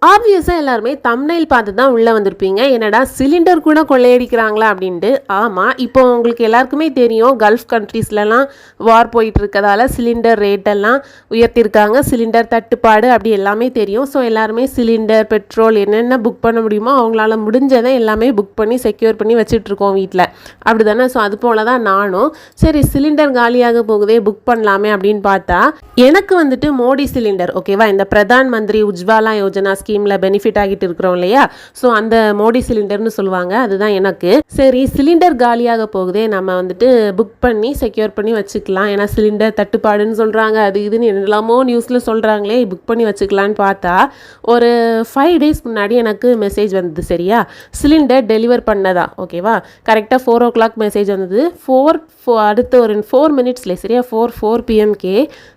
ஆப்வியஸாக எல்லாருமே தம்ப்நெயில் பார்த்து தான் உள்ளே வந்திருப்பீங்க. என்னடா சிலிண்டர் கூட கொள்ளையடிக்கிறாங்களா அப்படின்ட்டு. ஆமாம், இப்போ உங்களுக்கு எல்லாருக்குமே தெரியும், கல்ஃப் கண்ட்ரீஸ்லலாம் வார் போயிட்டு இருக்கதால சிலிண்டர் ரேட்டெல்லாம் உயர்த்தியிருக்காங்க. சிலிண்டர் தட்டுப்பாடு அப்படி எல்லாமே தெரியும். ஸோ எல்லாருமே சிலிண்டர், பெட்ரோல் என்னென்ன புக் பண்ண முடியுமோ அவங்களால முடிஞ்சதை எல்லாமே புக் பண்ணி செக்யூர் பண்ணி வச்சுட்ருக்கோம் வீட்டில். அப்படி தானே? ஸோ அது போல தான் நானும் சரி சிலிண்டர் காலியாக போகுதே புக் பண்ணலாமே அப்படின்னு பார்த்தா, எனக்கு வந்துட்டு மோடி சிலிண்டர் ஓகேவா, இந்த பிரதான் மந்திரி உஜ்வாலா யோஜனா ஸ்கீமில் பெனிஃபிட் ஆகிட்டு இருக்கிறோம் இல்லையா, ஸோ அந்த மோடி சிலிண்டர்னு சொல்லுவாங்க, அதுதான் எனக்கு. சரி சிலிண்டர் காலியாக போகுதே, நம்ம வந்துட்டு புக் பண்ணி செக்யூர் பண்ணி வச்சுக்கலாம், ஏன்னா சிலிண்டர் தட்டுப்பாடுன்னு சொல்கிறாங்க, அது இதுன்னு என்னெல்லாமோ நியூஸில் சொல்கிறாங்களே, புக் பண்ணி வச்சுக்கலான்னு பார்த்தா ஒரு 5 days முன்னாடி எனக்கு மெசேஜ் வந்தது. சரியா, சிலிண்டர் டெலிவர் பண்ணதா ஓகேவா, கரெக்டாக 4 o'clock மெசேஜ் வந்தது. அடுத்த ஒரு 4 minutesலேயே சரியா 4 PM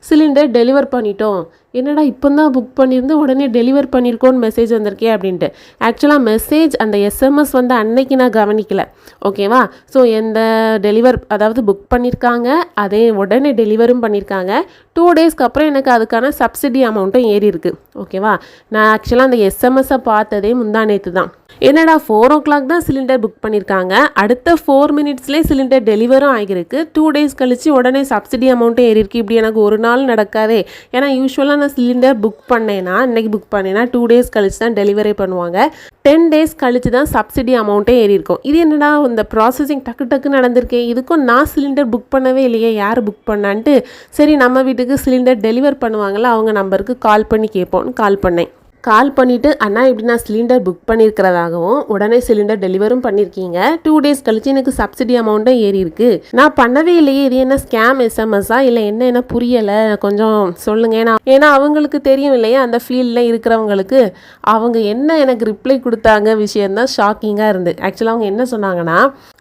சிலிண்டர் டெலிவர் பண்ணிட்டோம். என்னடா இப்போ தான் புக் பண்ணியிருந்து உடனே டெலிவர் பண்ணியிருக்கோன்னு மெசேஜ் வந்திருக்கே அப்படின்ட்டு. ஆக்சுவலாக மெசேஜ் அந்த எஸ்எம்எஸ் வந்து அன்னைக்கு நான் கவனிக்கல ஓகேவா. ஸோ எந்த டெலிவர் அதாவது புக் பண்ணியிருக்காங்க, அதே உடனே டெலிவரும் பண்ணியிருக்காங்க. 2 daysக்கு அப்புறம் எனக்கு அதுக்கான சப்சிடி அமௌண்ட்டும் ஏறி இருக்குது ஓகேவா. நான் ஆக்சுவலாக அந்த எஸ்எம்எஸ்ஸை பார்த்ததே முந்தா நேற்று தான். என்னடா 4 o'clock தான் சிலிண்டர் புக் பண்ணியிருக்காங்க, அடுத்த 4 minutesலேயே சிலிண்டர் டெலிவரும் ஆகிருக்கு, 2 days கழிச்சு உடனே சப்சிடி அமௌண்ட்டும் ஏறி இருக்கு. இப்படி எனக்கு ஒரு நாள் நடக்காதே. ஏன்னா யூஸ்வலாக நான் சிலிண்டர் புக் பண்ணேன்னா இன்னைக்கு புக் பண்ணேன்னா 2 days கழிச்சு தான் டெலிவரி பண்ணுவாங்க. 10 days கழிச்சு தான் சப்சிடி அமௌண்ட்டே ஏறி இருக்கும். இது என்னடா இந்த ப்ராசஸிங் டக்கு நடந்திருக்கேன், இதுக்கும் நான் சிலிண்டர் புக் பண்ணவே இல்லையே, யார் புக் பண்ணான்ட்டு சரி நம்ம வீட்டுக்கு சிலிண்டர் டெலிவர் பண்ணுவாங்கள்ல அவங்க நம்பருக்கு கால் பண்ணி கேட்போன்னு கால் பண்ணேன். கால் பண்ணிவிட்டு அண்ணா இப்படி நான் சிலிண்டர் புக் பண்ணியிருக்கிறதாகவும் உடனே சிலிண்டர் டெலிவரும் பண்ணியிருக்கீங்க, 2 days கழிச்சு எனக்கு சப்சிடி அமௌண்ட்டும் ஏறி இருக்கு, நான் பண்ணவே இல்லையே, இது என்ன ஸ்கேம் எஸ்எம்எஸ்ஸா இல்லை என்ன புரியலை, கொஞ்சம் சொல்லுங்க. ஏன்னா அவங்களுக்கு தெரியும் இல்லையா, அந்த ஃபீல்டில் இருக்கிறவங்களுக்கு. அவங்க என்ன எனக்கு ரிப்ளை கொடுத்தாங்க விஷயந்தான் ஷாக்கிங்காக இருந்து. ஆக்சுவலாக அவங்க என்ன சொன்னாங்கன்னா,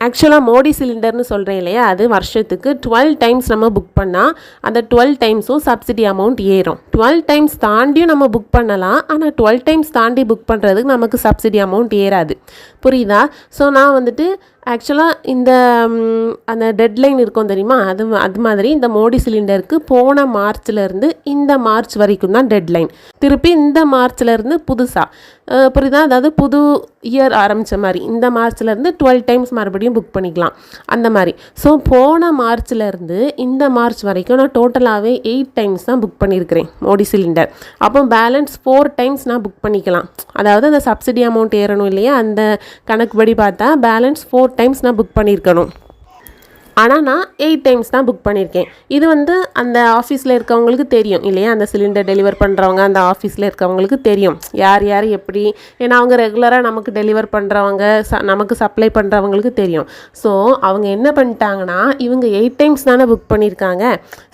ஆக்சுவலாக மோடி சிலிண்டர்னு சொல்கிறேன் இல்லையா, அது வருஷத்துக்கு 12 times நம்ம புக் பண்ணால் அந்த 12 timesம் சப்சிடி அமௌண்ட் ஏறும். 12 times தாண்டியும் நம்ம புக் பண்ணலாம், ஆனால் 12 times தாண்டி புக் பண்ணுறதுக்கு நமக்கு சப்சிடி அமௌண்ட் ஏறாது. புரியுதா? ஸோ நான் வந்துட்டு ஆக்சுவலாக இந்த அந்த டெட்லைன் இருக்கும் தெரியுமா, அது மாதிரி இந்த மோடி சிலிண்டருக்கு போன மார்ச்லேருந்து இந்த மார்ச் வரைக்கும் தான் டெட்லைன். திருப்பி இந்த மார்ச்லேருந்து புதுசாக புரியுதா, அதாவது புது இயர் ஆரம்பித்த மாதிரி இந்த மார்ச்லேருந்து 12 times மறுபடியும் புக் பண்ணிக்கலாம் அந்த மாதிரி. ஸோ போன மார்ச்லேருந்து இந்த மார்ச் வரைக்கும் நான் டோட்டலாகவே 8 times தான் புக் பண்ணியிருக்கிறேன் மோடி சிலிண்டர். அப்போ பேலன்ஸ் 4 times நான் புக் பண்ணிக்கலாம். அதாவது அந்த சப்சிடி அமௌண்ட் ஏறணும் இல்லையா, அந்த கணக்குப்படி பார்த்தா பேலன்ஸ் 4 times நான் புக் பண்ணியிருக்கணும். ஆனால் நான் 8 times தான் புக் பண்ணியிருக்கேன். இது வந்து அந்த ஆஃபீஸில் இருக்கவங்களுக்கு தெரியும் இல்லையா, அந்த சிலிண்டர் டெலிவர் பண்ணுறவங்க அந்த ஆஃபீஸில் இருக்கவங்களுக்கு தெரியும் யார் எப்படி. ஏன்னா அவங்க ரெகுலராக நமக்கு டெலிவர் பண்ணுறவங்க நமக்கு சப்ளை பண்ணுறவங்களுக்கு தெரியும். ஸோ அவங்க என்ன பண்ணிட்டாங்கன்னா, இவங்க 8 times தானே புக் பண்ணியிருக்காங்க,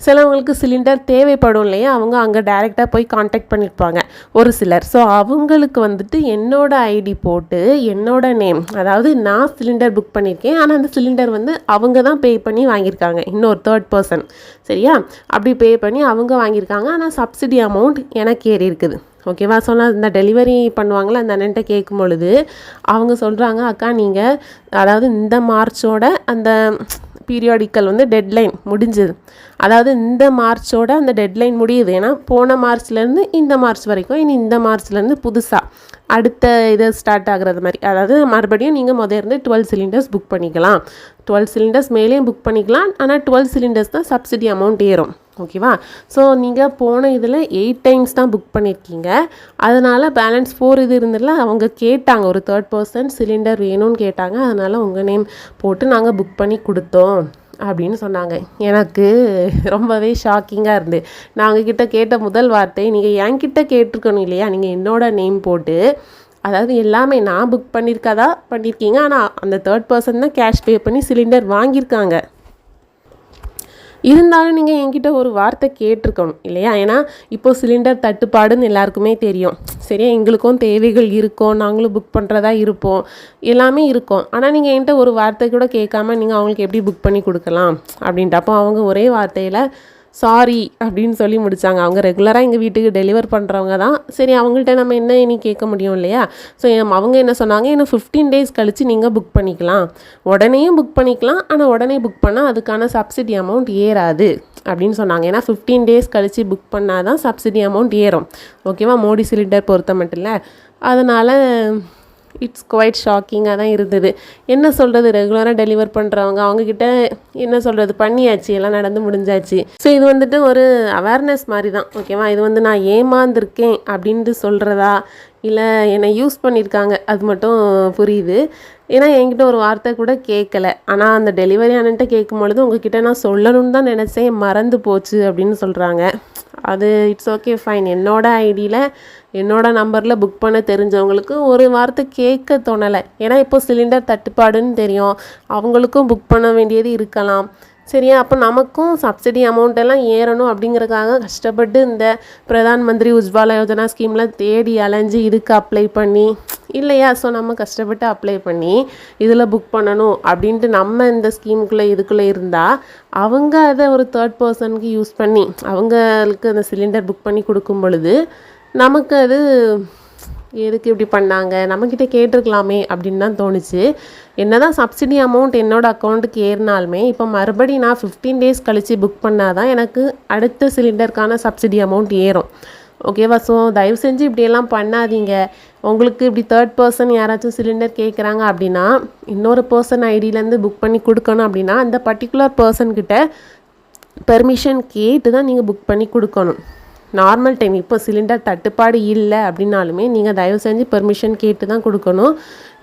சிலவங்களுக்கு சிலிண்டர் தேவைப்படும் இல்லையா, அவங்க அங்கே டைரெக்டாக போய் கான்டாக்ட் பண்ணியிருப்பாங்க ஒரு சிலர். ஸோ அவங்களுக்கு வந்துட்டு என்னோட ஐடி போட்டு என்னோட நேம், அதாவது நான் சிலிண்டர் புக் பண்ணியிருக்கேன், ஆனால் அந்த சிலிண்டர் வந்து அவங்க தான் பே பண்ணி வாங்கியிருக்காங்க, இன்னொரு 3rd person. சரியா, அப்படி பே பண்ணி அவங்க வாங்கியிருக்காங்க, ஆனால் சப்சிடி அமௌண்ட் எனக்கு ஏறி இருக்குது ஓகேவா. ஸோ நான் இந்த டெலிவரி பண்ணுவாங்களே அந்த அண்ணன்ட்ட கேட்கும் பொழுது அவங்க சொல்கிறாங்க, அக்கா நீங்கள் அதாவது இந்த மார்ச்சோட அந்த பீரியாடிக்கல் வந்து டெட்லைன் முடிஞ்சுது, அதாவது இந்த மார்ச்சோட அந்த டெட்லைன் முடியுது. ஏன்னா போன மார்ச்லேருந்து இந்த மார்ச் வரைக்கும், இனி இந்த மார்ச்லேருந்து புதுசாக அடுத்த இது ஸ்டார்ட் ஆகுறது மாதிரி, அதாவது மறுபடியும் நீங்கள் இருந்து 12 cylinders புக் பண்ணிக்கலாம், 12 cylinders மேலேயும் புக் பண்ணிக்கலாம், ஆனால் 12 cylinders தான் சப்சிடி அமௌண்ட் ஏறும் ஓகேவா. ஸோ நீங்கள் போன இதில் 8 times தான் புக் பண்ணியிருக்கீங்க, அதனால் பேலன்ஸ் 4 இது இருந்ததில்ல, அவங்க கேட்டாங்க ஒரு 3rd person சிலிண்டர் வேணும்னு கேட்டாங்க, அதனால் உங்கள் நேம் போட்டு நாங்கள் புக் பண்ணி கொடுத்தோம் அப்படின்னு சொன்னாங்க. எனக்கு ரொம்பவே ஷாக்கிங்காக இருந்து, நான் அவங்கக்கிட்ட கேட்ட முதல் வார்த்தை, நீங்கள் என்கிட்ட கேட்டிருக்கணும் இல்லையா, நீங்கள் என்னோட நேம் போட்டு, அதாவது எல்லாமே நான் புக் பண்ணியிருக்கீங்க, ஆனால் அந்த 3rd person தான் கேஷ் பே பண்ணி சிலிண்டர் வாங்கியிருக்காங்க. இருந்தாலும் நீங்கள் என்கிட்ட ஒரு வார்த்தை கேட்டிருக்கணும் இல்லையா. ஏன்னா இப்போது சிலிண்டர் தட்டுப்பாடுன்னு எல்லாருக்குமே தெரியும் சரியா, எங்களுக்கும் தேவைகள் இருக்கும், நாங்களும் புக் பண்ணுறதா இருப்போம், எல்லாமே இருக்கும். ஆனால் நீங்கள் என்கிட்ட ஒரு வார்த்தை கூட கேட்காம நீங்கள் அவங்களுக்கு எப்படி புக் பண்ணி கொடுக்கலாம் அப்படின்ட்டு. அப்போ அவங்க ஒரே வார்த்தையில் சாரி அப்படின்னு சொல்லி முடித்தாங்க. அவங்க ரெகுலராக எங்கள் வீட்டுக்கு டெலிவர் பண்ணுறவங்க தான். சரி அவங்கள்ட்ட நம்ம என்ன இனி கேட்க முடியும் இல்லையா? ஸோ அவங்க என்ன சொன்னாங்க, இன்னும் 15 டேஸ் கழித்து நீங்கள் புக் பண்ணிக்கலாம், உடனேயும் புக் பண்ணிக்கலாம், ஆனால் உடனே புக் பண்ணால் அதுக்கான சப்சிடி அமௌண்ட் ஏறாது அப்படின்னு சொன்னாங்க. ஏன்னா 15 டேஸ் கழித்து புக் பண்ணால் தான் சப்சிடி அமௌண்ட் ஏறும். ஓகேவா? மோடி சிலிண்டர் பொறுத்த மட்டும் இல்லை. அதனால் இட்ஸ் குவைட் ஷாக்கிங்காக தான் இருந்தது. என்ன சொல்கிறது, ரெகுலராக டெலிவர் பண்ணுறவங்க அவங்கக்கிட்ட என்ன சொல்கிறது, பண்ணியாச்சு, எல்லாம் நடந்து முடிஞ்சாச்சு. ஸோ இது வந்துட்டு ஒரு அவேர்னஸ் மாதிரி தான். ஓகேவா? இது வந்து நான் ஏமாந்துருக்கேன் அப்படின்ட்டு சொல்கிறதா இல்லை என்னை யூஸ் பண்ணியிருக்காங்க அது மட்டும் புரியுது. ஏன்னா என்கிட்ட ஒரு வார்த்தை கூட கேட்கல. ஆனால் அந்த டெலிவரி அண்ணன்ட்ட கேட்கும் பொழுது உங்ககிட்ட நான் சொல்லணும்னு தான் நினச்சேன், மறந்து போச்சு அப்படின்னு சொல்கிறாங்க. அது இட்ஸ் ஓகே ஃபைன். என்னோட ஐடியில் என்னோட நம்பரில் புக் பண்ண தெரிஞ்சவங்களுக்கு ஒரு வார்த்தை கேட்க தோணலை. ஏன்னா இப்போ சிலிண்டர் தட்டுப்பாடுன்னு தெரியும், அவங்களுக்கும் புக் பண்ண வேண்டியது இருக்கலாம். சரியா? அப்போ நமக்கும் சப்சிடி அமௌண்ட் எல்லாம் ஏறணும் அப்படிங்கிறதுக்காக கஷ்டப்பட்டு இந்த பிரதான் மந்திரி உஜ்வாலா யோஜனா ஸ்கீமில் தேடி அலைஞ்சு இதுக்கு அப்ளை பண்ணி இல்லையா? ஸோ நம்ம கஷ்டப்பட்டு அப்ளை பண்ணி இதில் புக் பண்ணணும் அப்படின்ட்டு நம்ம இந்த ஸ்கீமுக்குள்ளே இதுக்குள்ளே இருந்தால் அவங்க அதை ஒரு தேர்ட் பர்சனுக்கு யூஸ் பண்ணி அவங்களுக்கு அந்த சிலிண்டர் புக் பண்ணி கொடுக்கும் பொழுது நமக்கு அது எதுக்கு இப்படி பண்ணாங்க, நம்மக்கிட்ட கேட்டிருக்கலாமே அப்படின்னு தான் தோணுச்சு. என்ன தான் சப்சிடி அமௌண்ட் என்னோடய அக்கௌண்ட்டுக்கு ஏறினாலுமே இப்போ மறுபடியும் நான் 15 டேஸ் கழித்து புக் பண்ணால் தான் எனக்கு அடுத்த சிலிண்டருக்கான சப்சிடி அமௌண்ட் ஏறும். ஓகேவா? ஸோ தயவு செஞ்சு இப்படியெல்லாம் பண்ணாதீங்க. உங்களுக்கு இப்படி தேர்ட் பர்சன் யாராச்சும் சிலிண்டர் கேட்குறாங்க அப்படின்னா இன்னொரு பர்சன் ஐடியிலேருந்து புக் பண்ணி கொடுக்கணும் அப்படின்னா அந்த பர்டிகுலர் பர்சன்கிட்ட பெர்மிஷன் கேட்டு தான் நீங்கள் புக் பண்ணி கொடுக்கணும். நார்மல் டைம் இப்போ சிலிண்டர் தட்டுப்பாடு இல்லை அப்படின்னாலுமே நீங்கள் தயவு செஞ்சு பெர்மிஷன் கேட்டு தான் கொடுக்கணும்.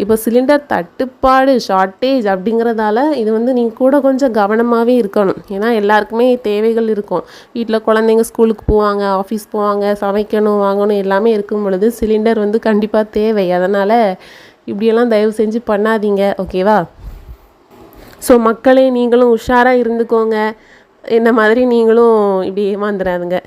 இப்போ சிலிண்டர் தட்டுப்பாடு ஷார்ட்டேஜ் அப்படிங்கிறதால இது வந்து நீங்கள் கூட கொஞ்சம் கவனமாகவே இருக்கணும். ஏன்னா எல்லாருக்குமே தேவைகள் இருக்கும். வீட்டில் குழந்தைங்க ஸ்கூலுக்கு போவாங்க, ஆஃபீஸ் போவாங்க, சமைக்கணும், வாங்கணும், எல்லாமே இருக்கும் பொழுது சிலிண்டர் வந்து கண்டிப்பாக தேவை. அதனால் இப்படியெல்லாம் தயவு செஞ்சு பண்ணாதீங்க. ஓகேவா? ஸோ மக்களே, நீங்களும் உஷாராக இருந்துக்கோங்க. என்ன மாதிரி நீங்களும் இப்படி ஏமாந்துடாதுங்க.